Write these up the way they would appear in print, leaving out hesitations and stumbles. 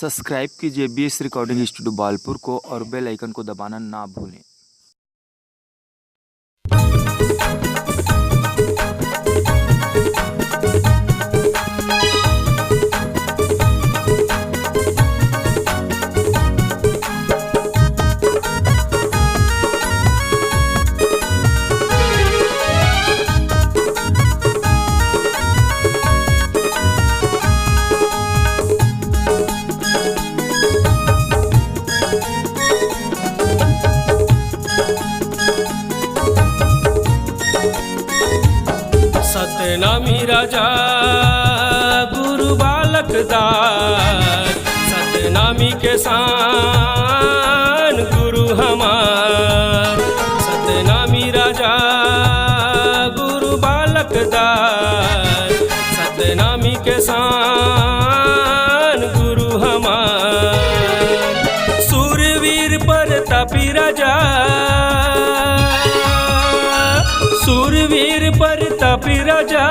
Subscribe कीजिए BS recording studio Balpur को और बेल आइकन को दबाना ना भूलें। सतनामी राजा गुरु बालक दास, सतनामी के शान गुरु हमार। सतनामी राजा गुरु बालक दास, सतनामी के शान गुरु हमार। सूरवीर प्रतापी राजा, सूरवीर प्रतापी राजा,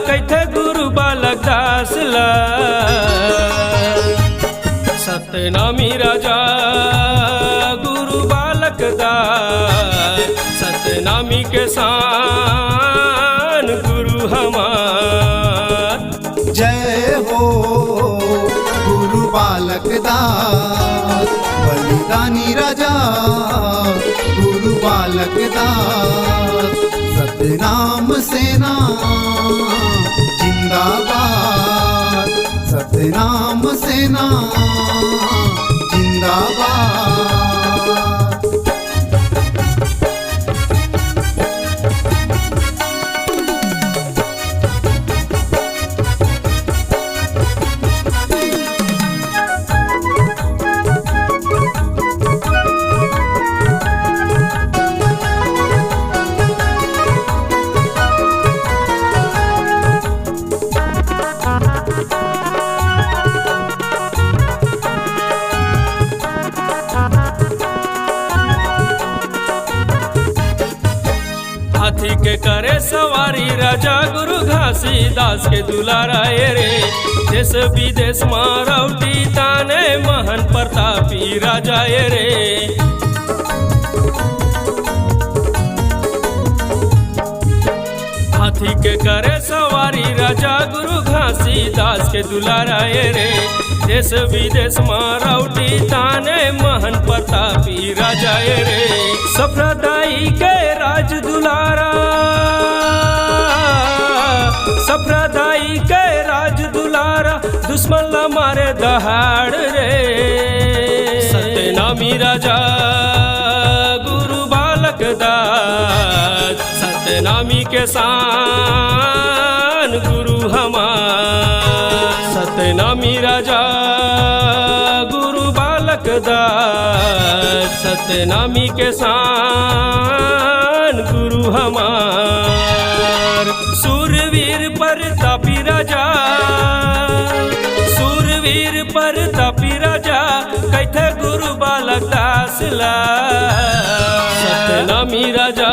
कैथे गुरु बालक दास ला। सतनामी राजा गुरु बालक दास, सतनामी के शान गुरु हमार। जय हो गुरु बालक दास, बलिदानी राजा गुरु बालक दास। सतनाम सेना जिंदाबाद, सतनाम सेना जिंदाबाद। हाथी के करे सवारी राजा गुरु घासीदास के दुलारा रे। देश विदेश मारौटी ताने महन प्रतापी राजा रे। हाथी के करे सवारी राजा गुरु घासीदास के दुलारा रे। देश विदेश मारौटी ताने महन प्रतापी राजा रे। सफरदाई के राज दुलारा, सफरदाई के राज दुलारा, दुश्मन ला मारे दहाड़ रे। सतनामी राजा गुरु बालक दास, सतनामी के शान गुरु हमार। सतनामी राजा गुरु बालक दास, सतनामी के शान गुरु हमार। सूरवीर प्रतापी राजा, सूरवीर प्रतापी राजा, कैथे गुरु बालक दास ला। सतनामी राजा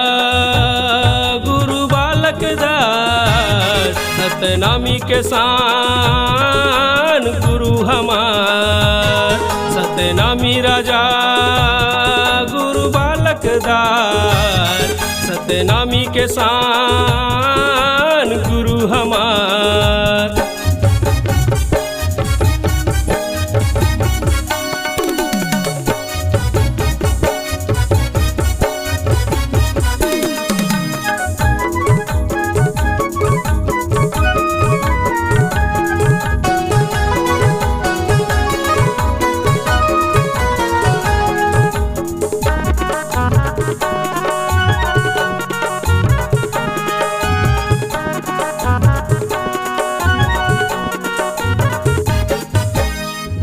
गुरु बालक दास, सतनामी के शान गुरु हमार। सतनामी राजा गुरु बालक दास, सतनामी के शान गुरु हमार।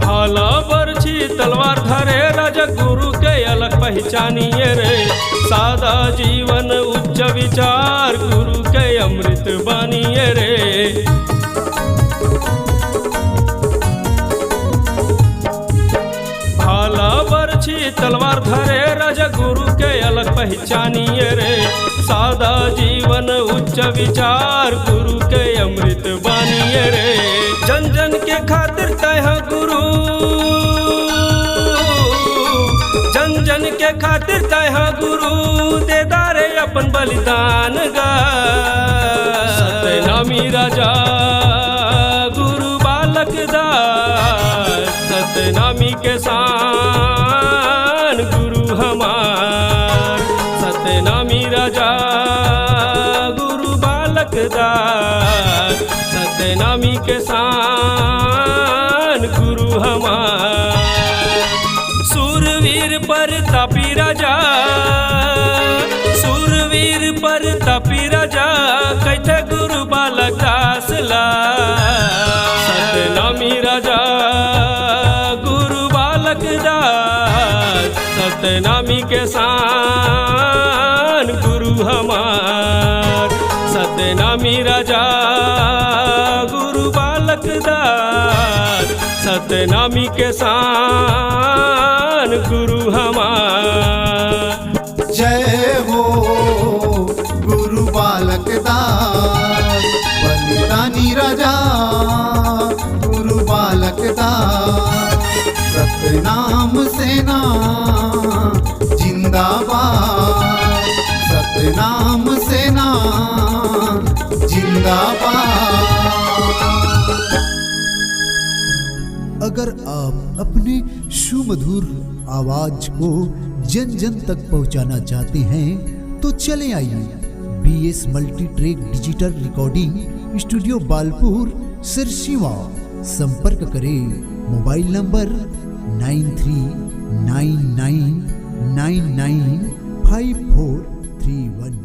भाला बरछी तलवार धरे राजा गुरु के अलग पहचानिए रे। सादा जीवन उच्च विचार गुरु के अमृत बानिए रे। भाला बरछी तलवार धरे राजा गुरु के अलग पहचानिए रे। सादा जीवन उच्च विचार गुरु के अमृत बानिए रे। जन जन के खातिर तय गुरु खातिर तहा गुरु दे दारे अपन बलिदान गा सतनामी राजा गुरु बालक दास सतनामी के शान गुरु हमार सतनामी राजा गुरु बालक दास सतनामी के शान गुरु हमार सूरवीर प्रतापी राजा सूरवीर प्रतापी राजा कैथे गुरु बालक दास ला सतनामी राजा गुरु बालक दास सतनामी के शान गुरु हमार सतनामी राजा गुरु बालक दास सतनामी के शान गुरु हमार जय हो गुरु बालक दास बलिदानी राजा गुरु बालक दास सतनाम सेना जिंदाबाद सतनाम सेना जिंदाबाद। अगर आप अपने सुमधुर आवाज को जन जन तक पहुंचाना चाहते हैं तो चले आइए BS multi track digital recording studio Balpur Sirsiva. संपर्क करें मोबाइल नंबर 9399995431।